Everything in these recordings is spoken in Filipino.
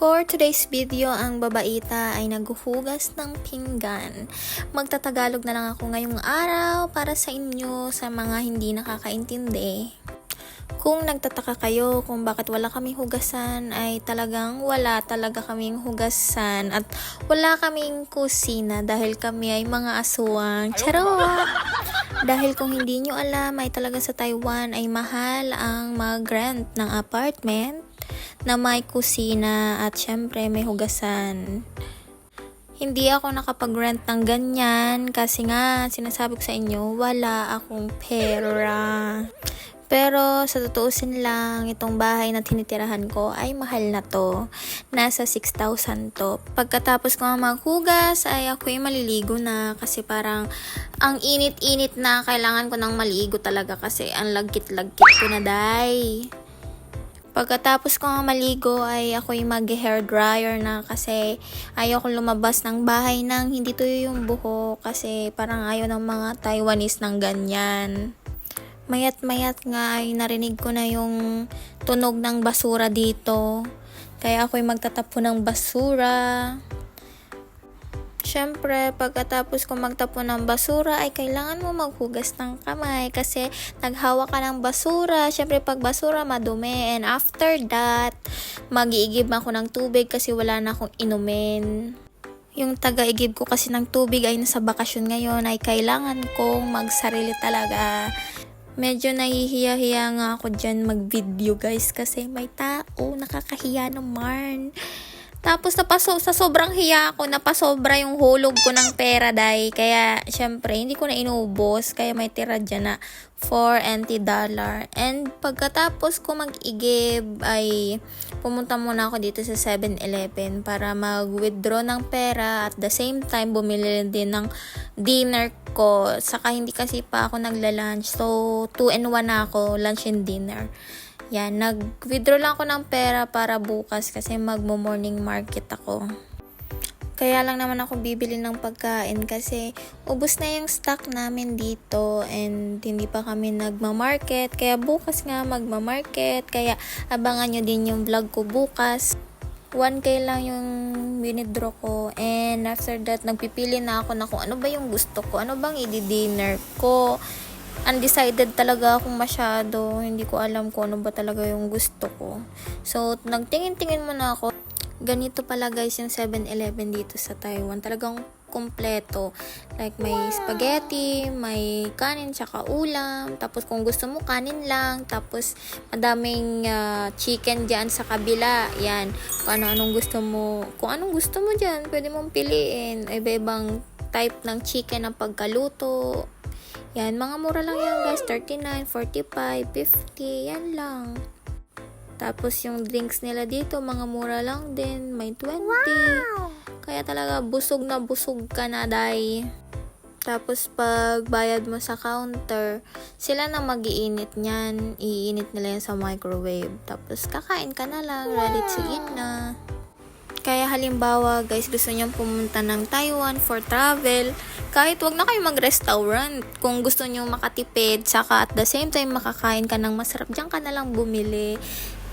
For today's video, ang babaita ay naghuhugas ng pinggan. Magtatagalog na lang ako ngayong araw para sa inyo sa mga hindi nakakaintindi. Kung nagtataka kayo kung bakit wala kaming hugasan, ay talagang wala talaga kaming hugasan at wala kaming kusina dahil kami ay mga aswang. Charot! Dahil kung hindi nyo alam ay talaga sa Taiwan ay mahal ang mag-rent ng apartment na may kusina at syempre may hugasan. Hindi ako nakapag-rent ng ganyan kasi nga sinasabi ko sa inyo wala akong pera. Pero sa tutuusin lang, itong bahay na tinitirahan ko ay mahal na to. Nasa 6,000 to. Pagkatapos ko maghugas ay ako'y maliligo na kasi parang ang init-init na, kailangan ko nang maligo talaga kasi ang lagkit-lagkit ko na day. Pagkatapos ko maligo ay ako'y mag-hair dryer na kasi ayoko lumabas ng bahay nang hindi tuyo yung buhok kasi parang ayaw ng mga Taiwanese ng ganyan. Mayat-mayat nga ay narinig ko na yung tunog ng basura dito. Kaya ako'y magtatapon ng basura. Syempre, pagkatapos ko magtapon ng basura ay kailangan mo maghugas ng kamay kasi naghawak ka ng basura. Syempre, pag basura madumi. And after that, mag-iigib ako ng tubig kasi wala na akong inumin. Yung taga-igib ko kasi ng tubig ay nasa bakasyon ngayon ay kailangan kong magsarili talaga. Medyo nahihiya-hiya nga ako dyan mag-video guys kasi may tao, nakakahiya naman. Tapos sa sobrang hiya ako, napasobra yung hulog ko ng pera day. Kaya syempre hindi ko na inubos kaya may tira dyan na $4. And pagkatapos ko mag-igib ay pumunta muna ako dito sa 7-Eleven para mag-withdraw ng pera at the same time bumili din ng dinner ko. Saka hindi kasi pa ako nagla-lunch. So 2-in-1 na ako, lunch and dinner. Yan, nag-withdraw lang ako ng pera para bukas kasi magmo-morning market ako. Kaya lang naman ako bibili ng pagkain kasi ubos na yung stock namin dito and hindi pa kami nagma-market. Kaya bukas nga magma-market. Kaya abangan nyo din yung vlog ko bukas. 1K lang yung withdraw ko and after that nagpipili na ako na kung ano ba yung gusto ko. Ano bang i-dinner ko. Undecided talaga akong masyado. Hindi ko alam kung ano ba talaga yung gusto ko. So, nagtingin-tingin muna ako. Ganito pala guys yung 7-Eleven dito sa Taiwan. Talagang kompleto. Like may spaghetti, may kanin, tsaka ulam. Tapos kung gusto mo kanin lang. Tapos madaming chicken dyan sa kabila. Yan. Kung ano-anong gusto mo. Kung anong gusto mo dyan, pwede mong piliin. Iba-ibang type ng chicken ang pagkaluto. Yan, mga mura lang yan guys, 39, 45, 50, yan lang. Tapos yung drinks nila dito, mga mura lang din, may 20. Wow! Kaya talaga busog na busog ka na day. Tapos pag bayad mo sa counter, sila na mag-iinit niyan, iinit nila yan sa microwave. Tapos kakain ka na lang, ready to eat na. Kaya halimbawa guys, gusto nyo pumunta ng Taiwan for travel, kahit wag na kayo mag-restaurant. Kung gusto nyo makatipid, saka at the same time makakain ka ng masarap, diyan ka na lang bumili.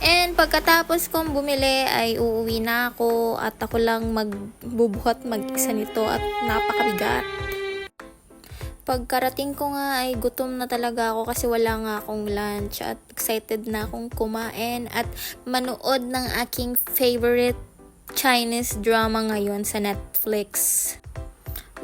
And pagkatapos kong bumili ay uuwi na ako at ako lang magbubuhat mag-isa nito at napakabigat. Pagkarating ko nga ay gutom na talaga ako kasi wala nga akong lunch at excited na akong kumain at manood ng aking favorite Chinese drama ngayon sa Netflix.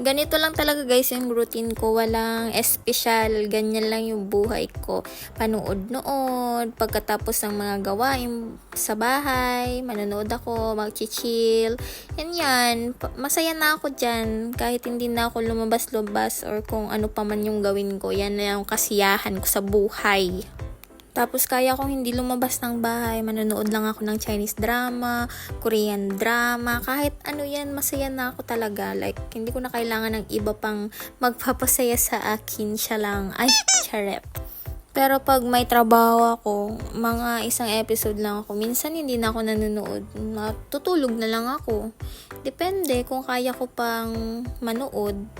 Ganito lang talaga guys yung routine ko. Walang espesyal. Ganyan lang yung buhay ko. Panood-nood. Pagkatapos ng mga gawain sa bahay, manonood ako, mag-chill. Yan. Masaya na ako dyan. Kahit hindi na ako lumabas-lubas or kung ano pa man yung gawin ko. Yan na yung kasiyahan ko sa buhay. Tapos kaya kong hindi lumabas ng bahay, manonood lang ako ng Chinese drama, Korean drama, kahit ano yan, masaya na ako talaga. Like, hindi ko na kailangan ng iba pang magpapasaya sa akin, siya lang. Ay, charep. Pero pag may trabaho ako, mga isang episode lang ako, minsan hindi na ako nanonood, natutulog na lang ako. Depende kung kaya ko pang manood.